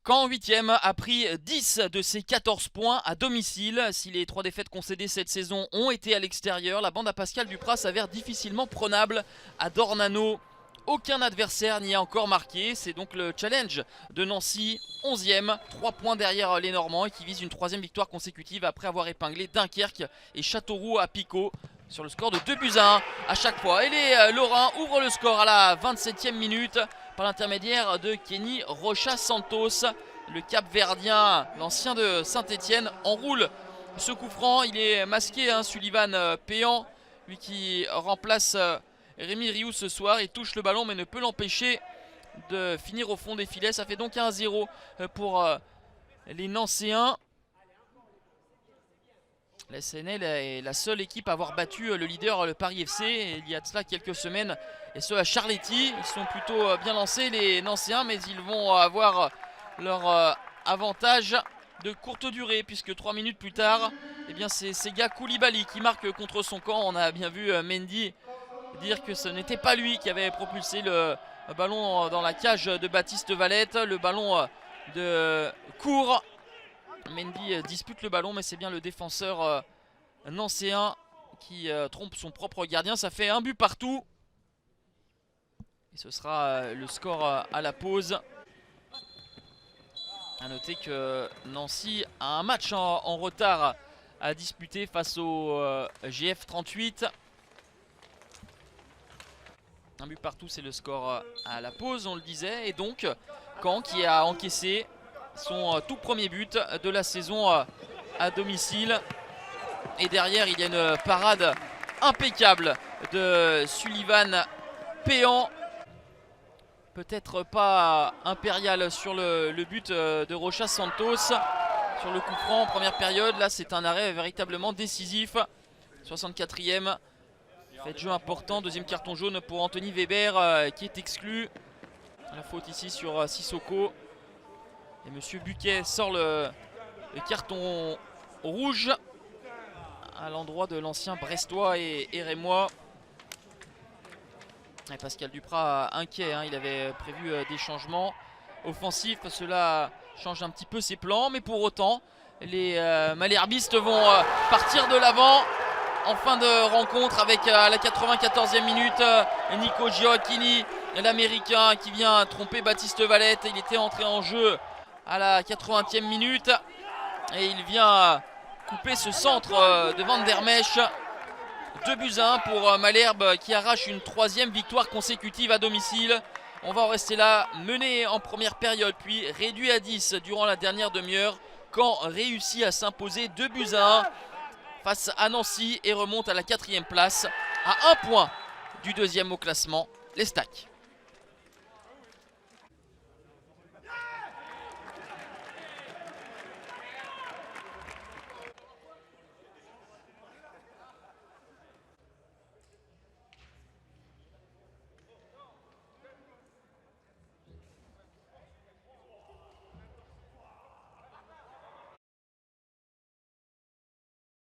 Caen 8e a pris 10 de ses 14 points à domicile. Si les 3 défaites concédées cette saison ont été à l'extérieur, la bande à Pascal Duprat s'avère difficilement prenable à Dornano. Aucun adversaire n'y a encore marqué. C'est donc le challenge de Nancy, 11e, 3 points derrière les Normands et qui vise une 3e victoire consécutive après avoir épinglé Dunkerque et Châteauroux à Picot sur le score de 2-1 à chaque fois. Et les Lorrains ouvrent le score à la 27e minute par l'intermédiaire de Kenny Rocha-Santos. Le Cap-Verdien, l'ancien de Saint-Etienne, enroule ce coup franc. Il est masqué, Sullivan Péan, lui qui remplace Rémi Rioux ce soir. Il touche le ballon mais ne peut l'empêcher de finir au fond des filets. Ça fait donc 1-0 pour les Nancéens. La SNL est la seule équipe à avoir battu le leader, le Paris FC, il y a de cela quelques semaines, et ce à Charletti. Ils sont plutôt bien lancés les Nancéens, mais ils vont avoir leur avantage de courte durée, puisque 3 minutes plus tard, eh bien c'est Sega Koulibaly qui marque contre son camp. On a bien vu Mendy dire que ce n'était pas lui qui avait propulsé le ballon dans la cage de Baptiste Valette. Le ballon de court. Mendy dispute le ballon, mais c'est bien le défenseur nancéen qui trompe son propre gardien. Ça fait un but partout. Et ce sera le score à la pause. A noter que Nancy a un match en retard à disputer face au GF 38. Un but partout, c'est le score à la pause, on le disait. Et donc, Caen qui a encaissé son tout premier but de la saison à domicile. Et derrière, il y a une parade impeccable de Sullivan Péan. Peut-être pas impérial sur le but de Rocha Santos. Sur le coup franc en première période. Là, c'est un arrêt véritablement décisif. 64e. Fait de jeu important. Deuxième carton jaune pour Anthony Weber qui est exclu. La faute ici sur Sissoko. Et Monsieur Buquet sort le carton rouge à l'endroit de l'ancien Brestois et Rémois. Et Pascal Duprat inquiet, il avait prévu des changements offensifs. Cela change un petit peu ses plans, mais pour autant, les malherbistes vont partir de l'avant en fin de rencontre avec à la 94e minute Nico Gioacchini, l'américain qui vient tromper Baptiste Valette. Il était entré en jeu à la 80e minute et il vient couper ce centre de Van der Mesch. 2-1 pour Malherbe qui arrache une 3e victoire consécutive à domicile. On va en rester là, mené en première période puis réduit à 10 durant la dernière demi-heure. Caen réussit à s'imposer 2-1 face à Nancy et remonte à la 4e place à 1 point du 2e au classement, les Stacks.